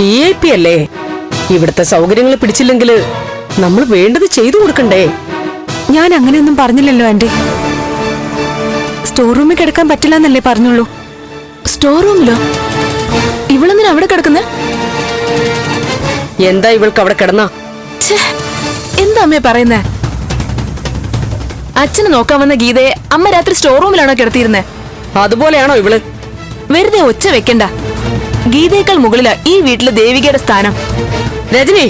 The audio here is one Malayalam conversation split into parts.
VIP അല്ലേ, ഇവിടുത്തെ സൗകര്യങ്ങൾ പിടിച്ചില്ലെങ്കിൽ നമ്മൾ വേണ്ടത് ചെയ്തു കൊടുക്കണ്ടേ? ഞാൻ അങ്ങനെയൊന്നും പറഞ്ഞില്ലല്ലോ ആന്റി. സ്റ്റോർ റൂമിൽ കിടക്കാൻ പറ്റില്ല എന്നല്ലേ പറഞ്ഞുള്ളൂ. സ്റ്റോർ റൂമിലോ? ഇവളെന്തിനാ അവിടെ കിടക്കുന്നേ? എന്താ ഇവൾക്ക് അവിടെ കിടന്നാ? എന്താ അമ്മേ പറയുന്നേ? അച്ഛനെ നോക്കാൻ വന്ന ഗീതയെ അമ്മ രാത്രി സ്റ്റോർ റൂമിലാണോ കിടത്തിയിരുന്നേ? അതുപോലെയാണോ ഇവള്? വെറുതെ ഒച്ച വെക്കണ്ട. ഗീതയേക്കാൾ മുകളിലാ ഈ വീട്ടിലെ ദേവികയുടെ സ്ഥാനം. രജനി,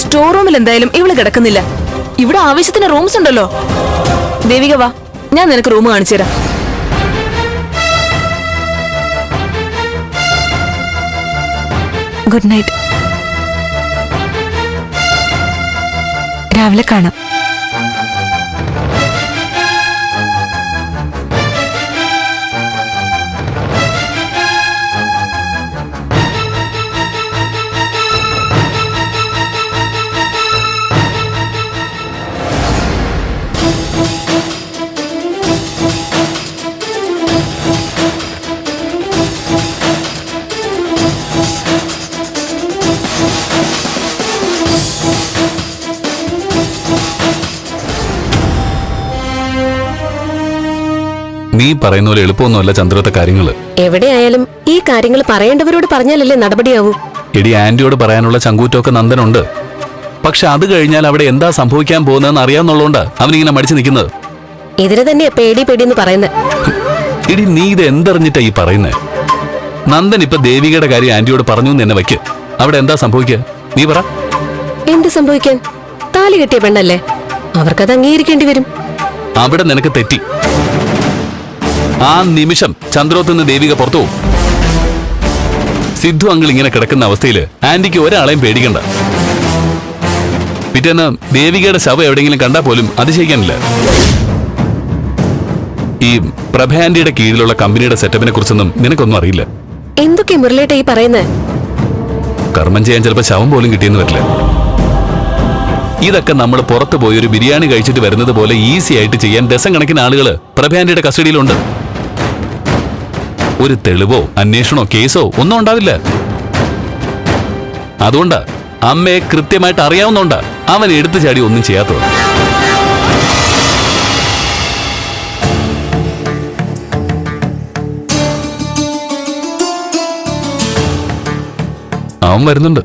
സ്റ്റോർ റൂമിൽ എന്തായാലും ഇവള് കിടക്കുന്നില്ല. ഇവിടെ ആവശ്യത്തിന് റൂംസ് ഉണ്ടല്ലോ. ദേവിക വാ, ഞാൻ നിനക്ക് റൂം കാണിച്ചു തരാം. Good night. രാവിലെ കാണാം. നീ പറയുന്ന പോലെ എളുപ്പമൊന്നുമല്ല ചന്ദ്രത്തെ കാര്യങ്ങള്. എവിടെയായാലും ഈ കാര്യങ്ങൾ പറയേണ്ടവരോട് പറഞ്ഞാലല്ലേ നടപടിയാവൂ. എടി, ആന്റിയോട് പറയാനുള്ള ചങ്കൂറ്റമൊക്കെ നന്ദനുണ്ട്. പക്ഷെ അത് കഴിഞ്ഞാൽ അവിടെ എന്താ സംഭവിക്കാൻ പോകുന്നതെന്ന് അറിയാന്നുള്ളതുകൊണ്ട് അവനിങ്ങനെ മടിച്ചു നിൽക്കുന്നത്. ഇതിന് തന്നെയാ പേടി പേടിന്ന് പറയുന്നത്. എടി, നീ ഇത് എന്തറിഞ്ഞിട്ടാ ഈ പറയുന്നേ? നന്ദൻ ഇപ്പൊ ദേവികയുടെ കാര്യം ആന്റിയോട് പറഞ്ഞു എന്ന് തന്നെ വയ്ക്ക്. അവിടെ എന്താ സംഭവിക്കുക? നീ പറ. എന്ത് സംഭവിക്കാൻ? താലി കെട്ടിയ പെണ്ണല്ലേ, അവർക്കത് അംഗീകരിക്കേണ്ടി വരും. അവിടെ നിനക്ക് തെറ്റി. ആ നിമിഷം ചന്ദ്രോത്തുനിന്ന് ദേവിക പുറത്തു പോകും. സിദ്ധു അങ്കിൾ ഇങ്ങനെ കിടക്കുന്ന അവസ്ഥയിൽ ആന്റിക്ക് ഒരാളെയും പേടിക്കണ്ട. പിറ്റേന്ന് ദേവികയുടെ ശവം എവിടെയെങ്കിലും കണ്ടാൽ പോലും അതിശയിക്കാനില്ല. ഈ പ്രഭ ആന്റിയുടെ കീഴിലുള്ള കമ്പനിയുടെ സെറ്റപ്പിനെ കുറിച്ചൊന്നും നിനക്കൊന്നും അറിയില്ല. എന്തൊക്കെ മുരളേട്ട ഈ പറയുന്നത്? കർമ്മം ചെയ്യാൻ ചിലപ്പോൾ ശവം പോലും കിട്ടിയെന്ന് വരില്ല. ഇതൊക്കെ നമ്മൾ പുറത്തു പോയി ഒരു ബിരിയാണി കഴിച്ചിട്ട് വരുന്നത് പോലെ ഈസി ആയിട്ട് ചെയ്യാൻ ഡസൻ കണക്കിന് ആളുകൾ പ്രഭ ആന്റിയുടെ കസ്റ്റഡിയിലുണ്ട്. ഒരു തെളിവോ അന്വേഷണോ കേസോ ഒന്നും ഉണ്ടാവില്ല. അതുകൊണ്ടാ അമ്മയെ കൃത്യമായിട്ട് അറിയാവുന്നോണ്ടാ അവൻ എടുത്തു ചാടി ഒന്നും ചെയ്യാത്തത്. അവൻ വരുന്നുണ്ട്.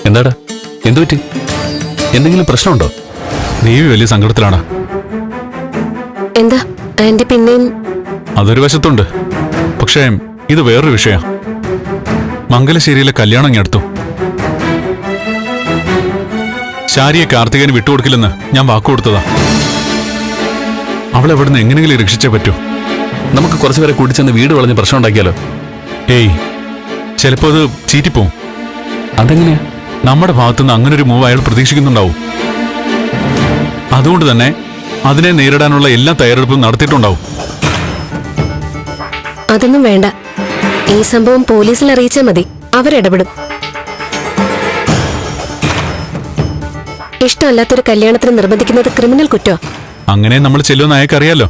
എന്താടാ, എന്തു പറ്റി? എന്തെങ്കിലും പ്രശ്നമുണ്ടോ? ദേവി വലിയ സങ്കടത്തിലാണ്. എന്താ ആന്റി പിന്നെയും? അതൊരു വശത്തുണ്ട്. പക്ഷേ ഇത് വേറൊരു വിഷയം. മംഗലശ്ശേരിയിലെ കല്യാണം ഇങ്ങടുത്തു. ശാരിയെ കാർത്തികന് വിട്ടുകൊടുക്കില്ലെന്ന് ഞാൻ വാക്കുകൊടുത്തതാ. അവളെ എവിടുന്ന് എങ്ങനെയെങ്കിലും രക്ഷിച്ചേ പറ്റൂ. നമുക്ക് കുറച്ചുപേരെ കൂട്ടിച്ചെന്ന് വീട് വളഞ്ഞ് പ്രശ്നം ഉണ്ടാക്കിയാലോ? ഏയ്, ചിലപ്പോ അത് ചീറ്റിപ്പോവും. അതെങ്ങനെയാ? നമ്മുടെ ഭാഗത്തുനിന്ന് അങ്ങനൊരു മൂവ് അയാൾ പ്രതീക്ഷിക്കുന്നുണ്ടാവും. അതുകൊണ്ട് തന്നെ അതിനെ നേരിടാനുള്ള എല്ലാ തയ്യാറെടുപ്പും നടത്തിയിട്ടുണ്ടാവും. അതൊന്നും വേണ്ട. ഈ സംഭവം പോലീസിൽ അറിയിച്ചാൽ മതി, അവരിടപെടും. ഇഷ്ടമല്ലാത്തൊരു കല്യാണത്തിന് നിർബന്ധിക്കുന്നത് ക്രിമിനൽ കുറ്റോ? അങ്ങനെ നമ്മൾ ചെല്ലുമെന്ന് അയാൾക്കറിയാലോ.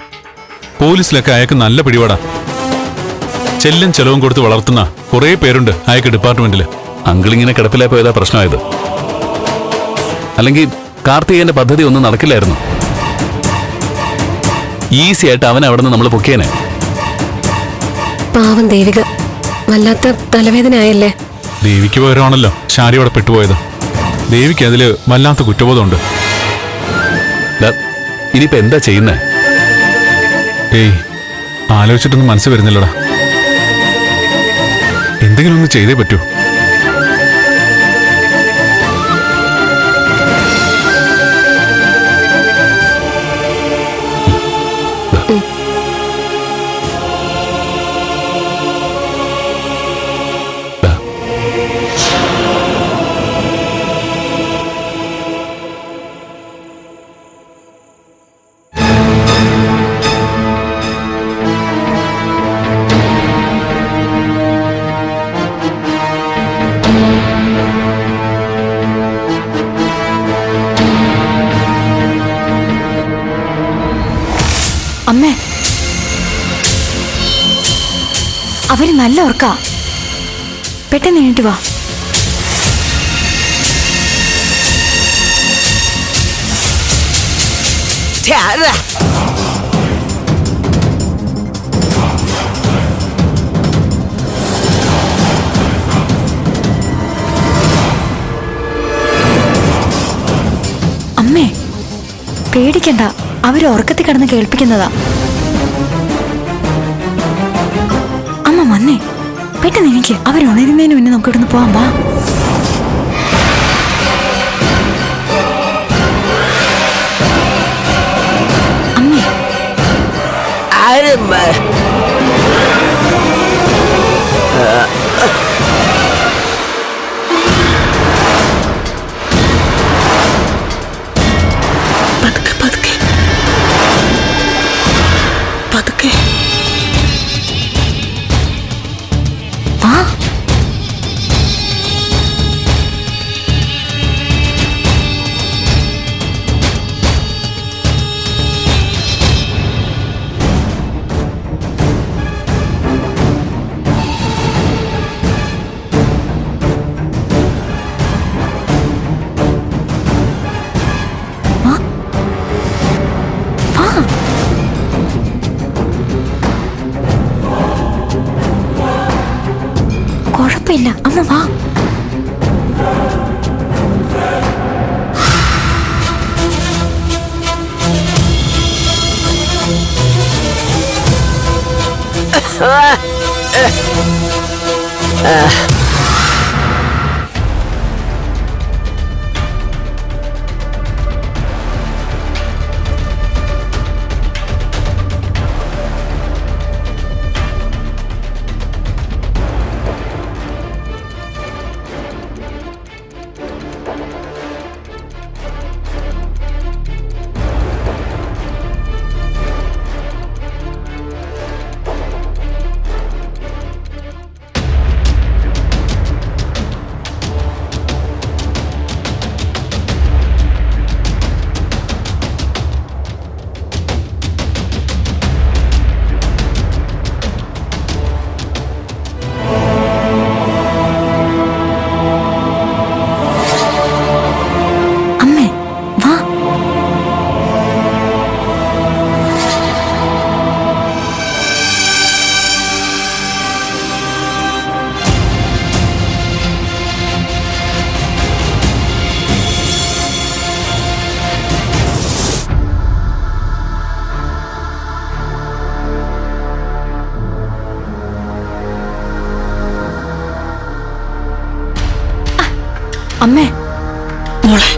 പോലീസിലൊക്കെ അയാൾക്ക് നല്ല പിടിപാടാ. ചെല്ലും ചെലവും കൊടുത്ത് വളർത്തുന്ന കുറേ പേരുണ്ട് അയാൾക്ക് ഡിപ്പാർട്ട്മെന്റിൽ. അങ്കിളിങ്ങനെ കിടപ്പിലായി പോയതാ പ്രശ്നമായത്. അല്ലെങ്കിൽ കാർത്തികേയന്റെ പദ്ധതി ഒന്നും നടക്കില്ലായിരുന്നു. ഈസി ആയിട്ട് അവനെ അവിടെ നിന്ന് നമ്മൾ പൊക്കിയേനെ. പാവം ദേവിക, വല്ലാത്ത തലവേദന ആയല്ലേ. ദേവിക്ക് പകരമാണല്ലോ ശാരി അവിടെ പെട്ടുപോയത്. ദേവിക്ക് അതില് വല്ലാത്ത കുറ്റബോധമുണ്ട്. ഇനിയിപ്പോ എന്താ ചെയ്യുന്നേ? ഏയ്, ആലോചിച്ചിട്ടൊന്നും മനസ്സ് വരുന്നില്ലടാ. എന്തെങ്കിലും ഒന്ന് ചെയ്തേ പറ്റൂ. അവര് നല്ല ഉറക്കാ. പെട്ടെന്ന് എണീറ്റ് വാ. അമ്മേ, പേടിക്കണ്ട. അവര് ഉറക്കത്തിൽ കിടന്ന് കേൾപ്പിക്കുന്നതാ. അമ്മ വന്നേ, പെട്ടെന്ന് എനിക്ക്. അവരുണരുന്നതിന് മുന്നേ നമുക്ക് ഇവിടുന്ന് പോവാം. വാ. അമ്മേ, പതുക്കെ പതുക്കെ പതുക്കെ. വാ. കുഴപ്പമില്ല അമ്മ, വാ. അമ്മേ, മോളെ,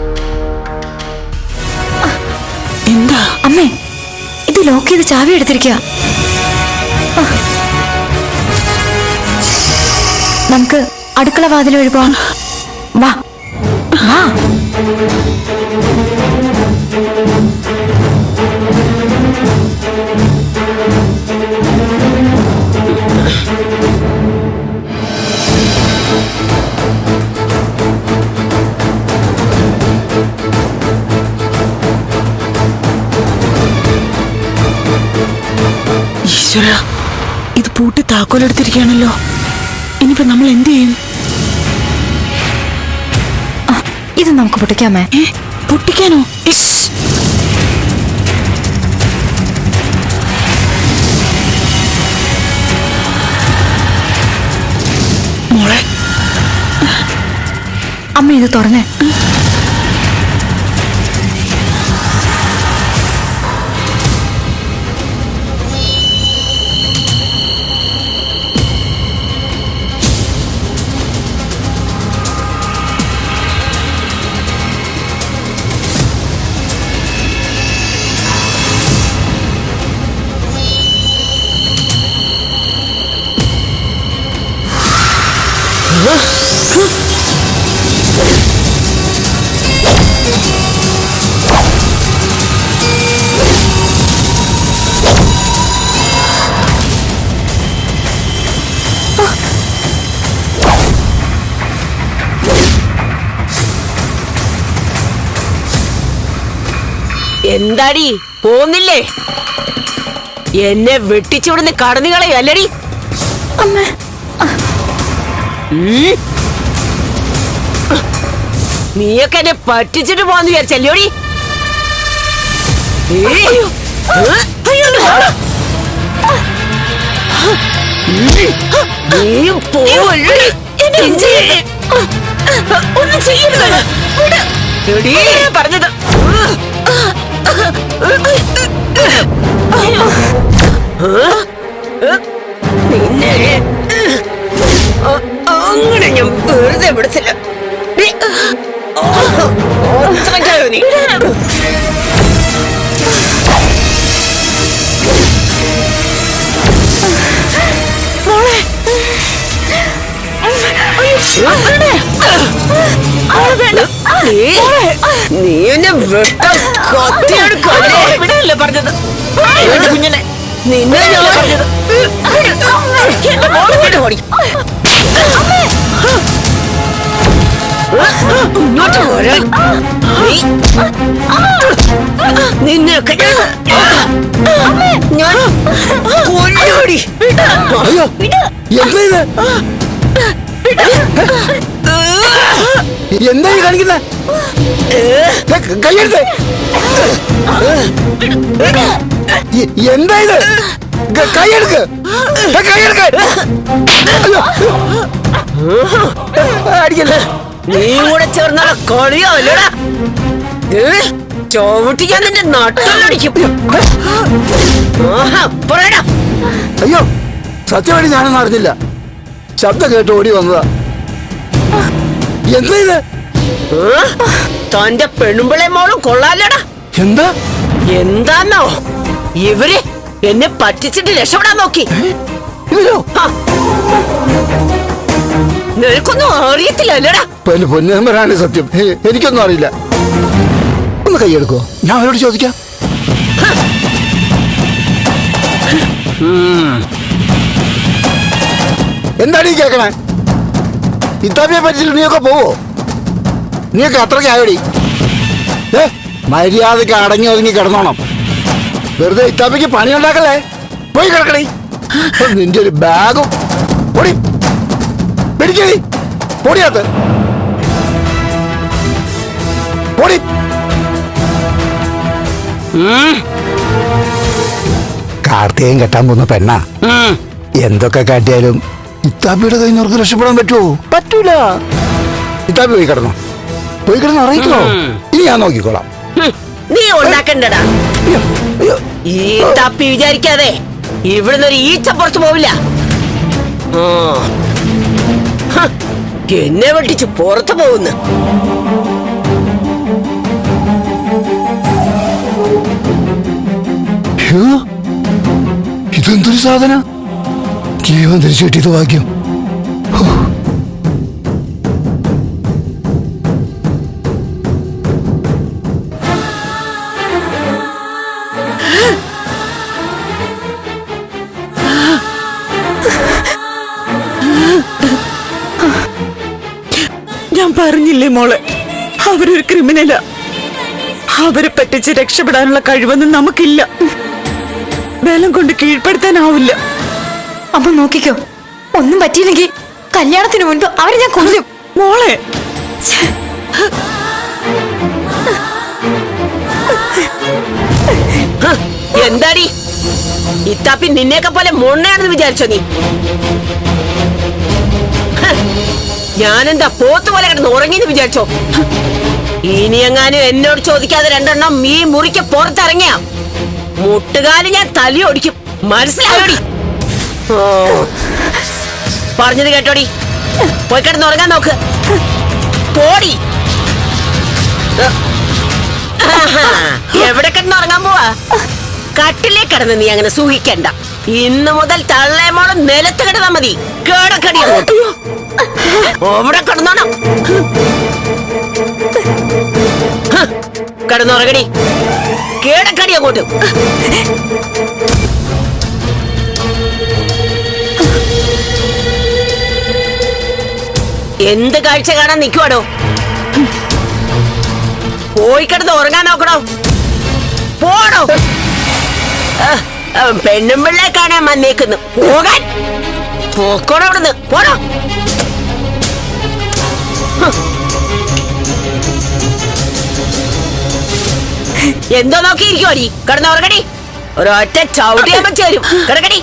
എന്താ? അമ്മേ, ഇത് ലോക്ക് ചെയ്ത് ചാവി എടുത്തിരിക്കുക. നമുക്ക് അടുക്കള വാതിൽ വഴി പോവാം. വാ വാ. ഈശ്വര, ഇത് പൂട്ടി താക്കോലെടുത്തിരിക്കുകയാണല്ലോ. ഇനിയിപ്പോ നമ്മൾ എന്ത് ചെയ്യും? ഇത് നമുക്ക് പൊട്ടിക്കാമേ. പൊട്ടിക്കാനോ? മോളെ, അമ്മ ഇത് തുറന്നേ. എന്താടി, പോന്നില്ലേ? എന്നെ വെട്ടിച്ചുവിടുന്ന് കടന്നു കളയല്ലടി. അമ്മേ നീയൊക്കെ എന്നെ പറ്റിച്ചിട്ട് പോന്ന് വിചാരിച്ചല്ലോടി. നീയും പോവല്ലേ ഒന്നും ചെയ്യരുത് പറഞ്ഞത്. നിന്നെ അങ്ങനെ ഞാൻ വെറുതെ വിടത്തില്ല. നീ എന്നെ വെട്ടം കത്തിയെടുക്കല്ലേ പറഞ്ഞത്. കുഞ്ഞിനെ നിന്നെ പറഞ്ഞത് ഓടി ഇങ്ങോട്ട് പോരാ. നിന്നൊക്കെ ഞാൻ കൊല്ലുപടി. എന്താ ഈ കാണിക്കുന്ന? കയ്യെടുത്ത് എന്താ ഇത്? കൈയെടുക്ക് കൈയെടുക്ക്. അടിക്കല്ലേ. നീ കൂടെ ചേർന്നാ കളിയാവല്ലടാ. ചവിട്ടി ഞാൻ നിന്റെ നട്ടലടിക്കും. അയ്യോ സത്യമായിട്ട് ഞാനൊന്നും അറിഞ്ഞില്ല. ശബ്ദം കേട്ട് ഓടി വന്നതാ. എന്താ ഇത്? തന്റെ പെണ്ണുമ്പിളെ മോളും കൊള്ളാലടാ. എന്താ എന്താന്നോ ഇവര് എന്നെ പറ്റിച്ചിട്ട് രക്ഷപ്പെടാൻ നോക്കി. ഇവരോ? നിനക്കൊന്നും അറിയത്തില്ലല്ലടാ. പൊന്നമ്മരാണ് സത്യം. എനിക്കൊന്നും അറിയില്ല. ഒന്ന് കൈയെടുക്കോ, ഞാൻ അവരോട് ചോദിക്കാം. എന്താണ് ഈ കേക്കണേ? ഇത്താപ്പിയെ പറ്റിയിട്ട് നീയൊക്കെ പോവോ? നീയൊക്കെ അത്രയ്ക്ക് ആയോടി? മര്യാദക്ക് അടങ്ങി ഒതുങ്ങി കിടന്നോണം. വെറുതെ ഇത്താപ്പിക്ക് പണിയുണ്ടാക്കല്ലേ. പോയി കിടക്കണേ. നിന്റെ ഒരു ബാഗും പൊടി പിടിക്കേ പൊടിയാത്ത് പൊടി. കാർത്തികയും കെട്ടാൻ പോകുന്ന പെണ്ണാ. എന്തൊക്കെ കാട്ടിയാലും ഇത്താപ്പിയുടെ കയ്യിൽ നിന്ന് രക്ഷപ്പെടാൻ പറ്റുമോ? പറ്റൂല. ഇത്താപ്പി പോയി കിടന്നോ, പോയി കിടന്ന് അറിയിക്കോ. ഇനി ഞാൻ നോക്കിക്കോളാം. നീ ഉണ്ടാക്കണ്ടടാ. ഈ തപ്പി വിചാരിക്കാതെ ഇവിടുന്ന് ഒരു ഈച്ച പുറത്തു പോവില്ല. എന്നെ വെട്ടിച്ച് പുറത്തു പോകുന്നു. ഇതെന്തൊരു സാധന? ജീവൻ തിരിച്ചു കിട്ടിയത് ഭാഗ്യം. ഞാൻ പറഞ്ഞില്ലേ മോളെ, അവരൊരു ക്രിമിനലാ. അവരെ പറ്റിച്ച് രക്ഷപ്പെടാനുള്ള കഴിവൊന്നും നമുക്കില്ല. ബലം കൊണ്ട് കീഴ്പ്പെടുത്താനാവില്ല. അമ്മ നോക്കിക്കോ, ഒന്നും പറ്റിയില്ലെങ്കിൽ കല്യാണത്തിന് മുൻപ് അവരെ ഞാൻ കൊല്ലും. മോളെ എന്താടി ഇത്താപ്പി നിന്നെയൊക്കെ പോലെ മൊണ്ണയാണെന്ന് വിചാരിച്ചോ നീ? ഞാനെന്താ പോത്ത് പോലെ കിടന്ന് ഉറങ്ങിന്ന് വിചാരിച്ചോ? ഇനി എങ്ങാനും എന്നോട് ചോദിക്കാതെ രണ്ടെണ്ണം ഈ മുറിക്ക് പുറത്തിറങ്ങിയ മുട്ടുകാല് ഞാൻ തലയൊടിക്കും. മനസ്സിലായോടി? പറഞ്ഞത് കേട്ടോടി. പോയി കിടന്ന് ഉറങ്ങാൻ നോക്ക്. പോടി. എവിടെ കിടന്ന് ഉറങ്ങാൻ പോവാ? കട്ടിലേ കിടന്ന് നീ അങ്ങനെ സൂഹിക്കണ്ട. ഇന്ന് മുതൽ തള്ളേമോളം നിലത്ത് കിടന്നാ മതി. കേടക്കടി അങ്ങോട്ട്. അവിടെ കിടന്നോണം. കിടന്നുറങ്ങടി. കേടക്കടി അങ്ങോട്ട്. എന്ത് കാഴ്ച കാണാൻ നിൽക്കുവാടോ? പോയി കിടന്ന് ഉറങ്ങാൻ നോക്കണോ? പോടോ. പെണ്ണും പിള്ളേ കാണാൻ വന്നേക്കുന്നു. പോകാൻ. പോക്കോടെ അവിടുന്ന് പോടോ. എന്തോ നോക്കിയിരിക്കുവാടി? കിടന്ന് ഉറങ്ങടി. ഒരൊറ്റ ചവിട്ടിയാൻ വെച്ച് വരും. കിടക്കടി.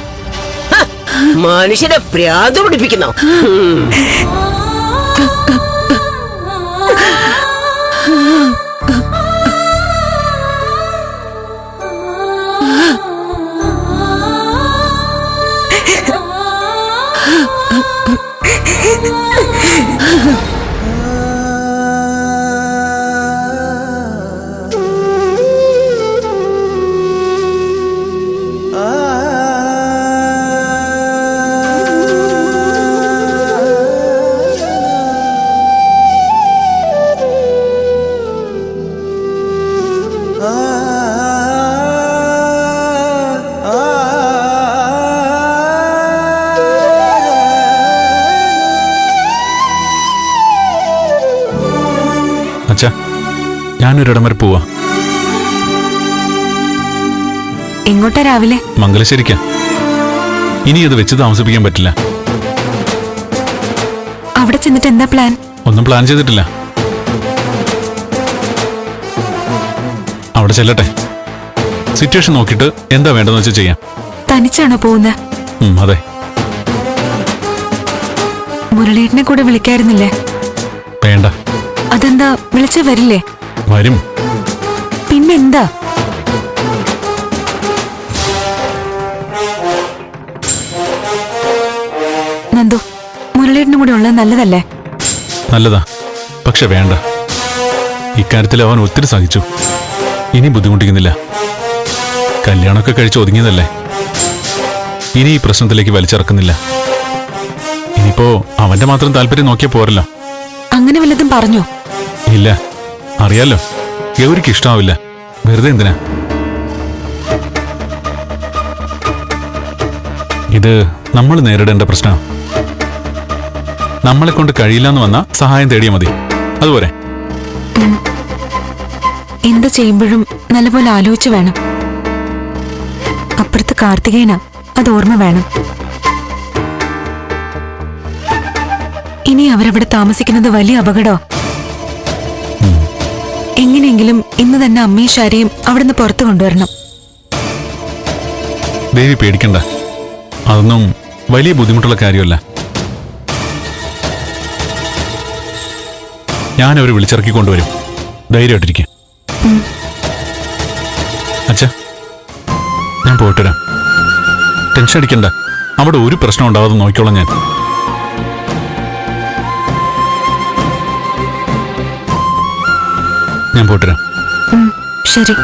മനുഷ്യനെ ഭ്രാന്ത് പിടിപ്പിക്കുന്നോ? അച്ഛാ, ഞാനൊരിടം വരെ പോവാ. എങ്ങോട്ടാ രാവിലെ? മംഗലശ്ശേരിക്കാ. ഇനി അത് വെച്ച് താമസിപ്പിക്കാൻ പറ്റില്ല. അവിടെ ചെന്നിട്ട് എന്താ പ്ലാൻ? ഒന്നും പ്ലാൻ ചെയ്തിട്ടില്ല. അവിടെ ചെല്ലട്ടെ. സിറ്റുവേഷൻ നോക്കിയിട്ട് എന്താ വേണ്ടെന്ന് വെച്ചാൽ ചെയ്യാം. തനിച്ചാണോ പോകുന്നത്? അതെ. മുരളീട്ടനെ കൂടെ വിളിക്കായിരുന്നില്ലേ? വേണ്ട. അതെന്താ, വിളിച്ച വരില്ലേ? വരും. പിന്നെന്താ? നന്ദു, മുരളീട്ടനും കൂടെ ഉള്ളത് നല്ലതല്ലേ? നല്ലതാ, പക്ഷെ വേണ്ട. ഇക്കാര്യത്തിൽ അവൻ ഒത്തിരി സഹിച്ചു. ഇനി ബുദ്ധിമുട്ടിക്കുന്നില്ല. കല്യാണമൊക്കെ കഴിച്ച് ഒതുങ്ങിയതല്ലേ. ഇനി ഈ പ്രശ്നത്തിലേക്ക് വലിച്ചിറക്കുന്നില്ല. ഇനിയിപ്പോ അവന്റെ മാത്രം താല്പര്യം നോക്കിയാൽ പോരല്ലോ. അങ്ങനെ വല്ലതും പറഞ്ഞോ? ഇല്ല, അറിയാലോ, ഗൗരിക്ക് ഇഷ്ടാവില്ല. വെറുതെ എന്തിനാ? ഇത് നമ്മൾ നേരിടേണ്ട പ്രശ്നം. നമ്മളെ കൊണ്ട് കഴിയില്ലെന്ന് വന്നാ സഹായം തേടിയാൽ മതി. അതുപോലെ എന്ത് ചെയ്യുമ്പോഴും നല്ലപോലെ ആലോചിച്ച് വേണം. അപ്പുറത്ത് കാർത്തികേയനാ, അത് ഓർമ്മ വേണം. ഇനി അവരവിടെ താമസിക്കുന്നത് വലിയ അപകടോ. എങ്ങനെയെങ്കിലും ഇന്ന് തന്നെ അമ്മയും ശാരിയും അവിടുന്ന് പുറത്തു കൊണ്ടുവരണം. ദേവി പേടിക്കണ്ട. അതൊന്നും വലിയ ബുദ്ധിമുട്ടുള്ള കാര്യമല്ല. ഞാൻ അവരെ വിളിച്ചിറക്കി കൊണ്ടുവരും. ധൈര്യമായിട്ടിരിക്കും. അച്ഛാ, ഞാൻ പോയിട്ട് വരാം. ടെൻഷൻ അടിക്കണ്ട. അവിടെ ഒരു പ്രശ്നം ഉണ്ടാവാതെ നോക്കിക്കോളാം ഞാൻ. ഞാൻ പോയിട്ട് വരാം. ശരി.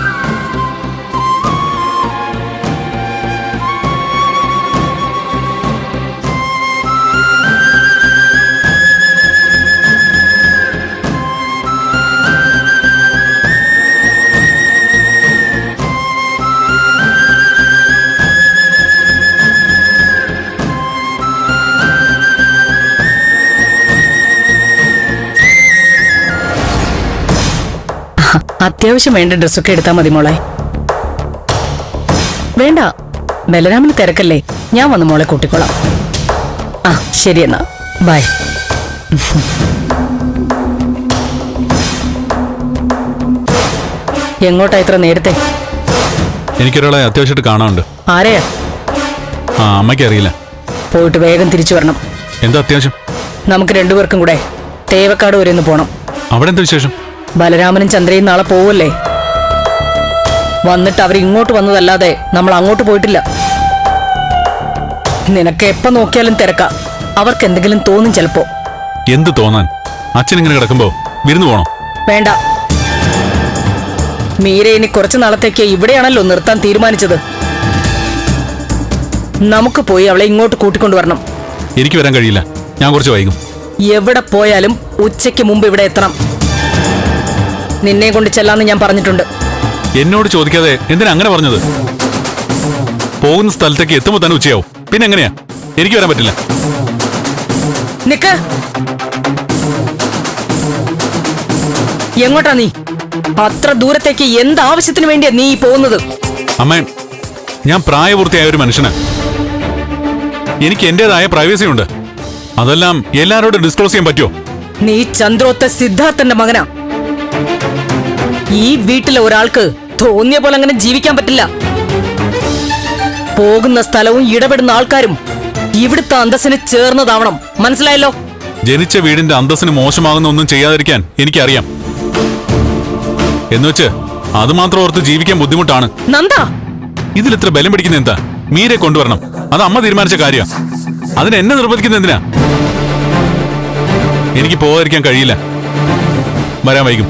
അത്യാവശ്യം വേണ്ട ഡ്രസ്സൊക്കെ എടുത്താൽ മതി മോളെ. വേണ്ട, ബലരാമന് തിരക്കല്ലേ, ഞാൻ വന്ന് മോളെ കൂട്ടിക്കോളാം. ആ ശരി, എന്നാ ബൈ. എങ്ങോട്ടാ ഇത്ര നേരത്തെ? എനിക്കൊരാളെ അത്യാവശ്യമായിട്ട് കാണാനുണ്ട്. ആരെയാ? ആ, അമ്മയ്ക്ക് അറിയില്ല. പോയിട്ട് വേഗം തിരിച്ചു വരണം. എന്താ അത്യാവശ്യം? നമുക്ക് രണ്ടുപേർക്കും കൂടെ തേവക്കാട് വരെ ഒന്ന് പോണം. അവിടെ എന്താ വിശേഷം? ബലരാമനും ചന്ദ്രയും നാളെ പോവല്ലേ. വന്നിട്ട് അവർ ഇങ്ങോട്ട് വന്നതല്ലാതെ നമ്മൾ അങ്ങോട്ട് പോയിട്ടില്ല. നിനക്ക് എപ്പോ നോക്കിയാലും തിരക്കാ. അവർക്ക് എന്തെങ്കിലും തോന്നും ചിലപ്പോ. എന്ത് തോന്നാൻ? അച്ഛൻ ഇങ്ങനെ കിടക്കുമ്പോ വിരുന്ന് പോണോ? വേണ്ട, മീര ഇനി കുറച്ചു നാളത്തേക്ക് ഇവിടെയാണല്ലോ നിർത്താൻ തീരുമാനിച്ചത്. നമുക്ക് പോയി അവളെ ഇങ്ങോട്ട് കൂട്ടിക്കൊണ്ടുവരണം. എനിക്ക് വരാൻ കഴിയില്ല, ഞാൻ കുറച്ച് വൈകും. എവിടെ പോയാലും ഉച്ചയ്ക്ക് മുമ്പ് ഇവിടെ എത്തണം. നിന്നെ കൊണ്ട് ചെല്ലാന്ന് ഞാൻ പറഞ്ഞിട്ടുണ്ട്. എന്നോട് ചോദിക്കാതെ എന്തിനാ അങ്ങനെ പറഞ്ഞത്? പോകുന്ന സ്ഥലത്തേക്ക് എത്തുമ്പോ തന്നെ ഉച്ചയാവും. പിന്നെ എങ്ങനെയാ? എനിക്ക് വരാൻ പറ്റില്ല. നിക്ക്. എങ്ങോട്ടാ നീ? അത്ര ദൂരത്തേക്ക് എന്താവശ്യത്തിന് വേണ്ടിയാ നീ പോകുന്നത്? അമ്മേ, ഞാൻ പ്രായപൂർത്തിയായ ഒരു മനുഷ്യനാ. എനിക്ക് എന്റേതായ പ്രൈവസി ഉണ്ട്. അതെല്ലാം എല്ലാരോടും ഡിസ്ക്ലോസ് ചെയ്യാൻ പറ്റുമോ? നീ ചന്ദ്രോത്തെ സിദ്ധാർത്ഥന്റെ മകനാ. ഈ വീട്ടിലെ ഒരാൾക്ക് തോന്നിയ പോലെ അങ്ങനെ ജീവിക്കാൻ പറ്റില്ല. പോകുന്ന സ്ഥലവും ഇടപെടുന്ന ആൾക്കാരും ഇവിടുത്തെ അന്തസ്സിന് ചേർന്നതാവണം. മനസ്സിലായല്ലോ? ജനിച്ച വീടിന്റെ അന്തസ്സിന് മോശമാകുന്ന ഒന്നും ചെയ്യാതിരിക്കാൻ എനിക്കറിയാം. എന്നുവെച്ച് അത് മാത്രം ഓർത്ത് ജീവിക്കാൻ ബുദ്ധിമുട്ടാണ്. നന്ദ, ഇതിലിത്ര ബലം പിടിക്കുന്ന എന്താ? മീരെ കൊണ്ടുവരണം, അത് അമ്മ തീരുമാനിച്ച കാര്യമാണ്. അതിന് എന്നെ നിർബന്ധിക്കുന്ന എന്തിനാ? എനിക്ക് പോകാതിരിക്കാൻ കഴിയില്ല. വരാൻ വൈകും.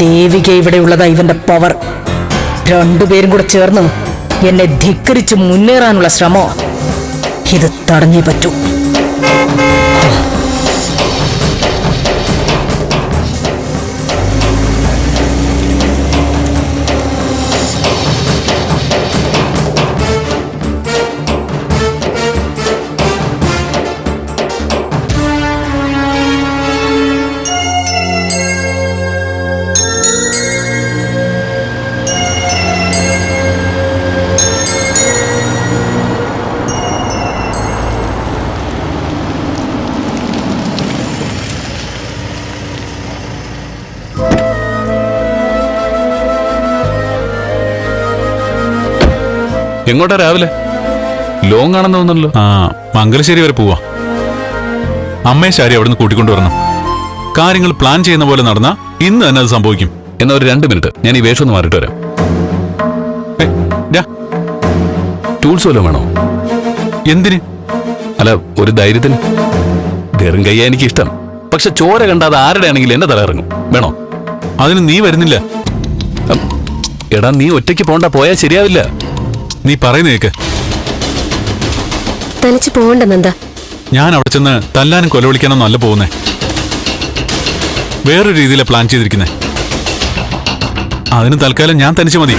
ദേവിക ഇവിടെ ഉള്ളതാ ഇവന്റെ പവർ. രണ്ടുപേരും കൂടെ ചേർന്ന് എന്നെ ധിക്കരിച്ച് മുന്നേറാനുള്ള ശ്രമം. ഇത് തടഞ്ഞേ പറ്റൂ. എങ്ങോട്ടാ രാവിലെ? ലോങ് ആണെന്ന് തോന്നുന്നല്ലോ. ആ, മംഗലശ്ശേരി വരെ പോവാ. അമ്മയെ ശാരി അവിടുന്ന് കൂട്ടിക്കൊണ്ടുവരണം. കാര്യങ്ങൾ പ്ലാൻ ചെയ്യുന്ന പോലെ നടന്നാ ഇന്ന് തന്നെ അത് സംഭവിക്കും. എന്നാ ഒരു 2 മിനിറ്റ്, ഞാൻ ഈ വേഷം ഒന്ന് മാറിയിട്ട് വരാം. ടൂൾസ് വല്ലതും വേണോ? എന്തിന്? അല്ല, ഒരു ധൈര്യത്തിന്. വെറും കയ്യാ എനിക്ക് ഇഷ്ടം. പക്ഷെ ചോര കണ്ടാതെ ആരുടെ ആണെങ്കിലും എന്നെ തല ഇറങ്ങും. വേണോ? അതിന് നീ വരുന്നില്ല. എടാ, നീ ഒറ്റയ്ക്ക് പോണ്ടാ, പോയാൽ ശരിയാവില്ല. നീ പറയുന്ന കേക്ക്. തനിച്ച് പോകണ്ട നന്ദ. ഞാൻ അവിടെ ചെന്ന് തല്ലാനും കൊലവിളിക്കാനും നല്ല പോകുന്നേ. വേറൊരു രീതിയിലാണ് പ്ലാൻ ചെയ്തിരിക്കുന്നേ. അതിന് തൽക്കാലം ഞാൻ തനിച്ച് മതി.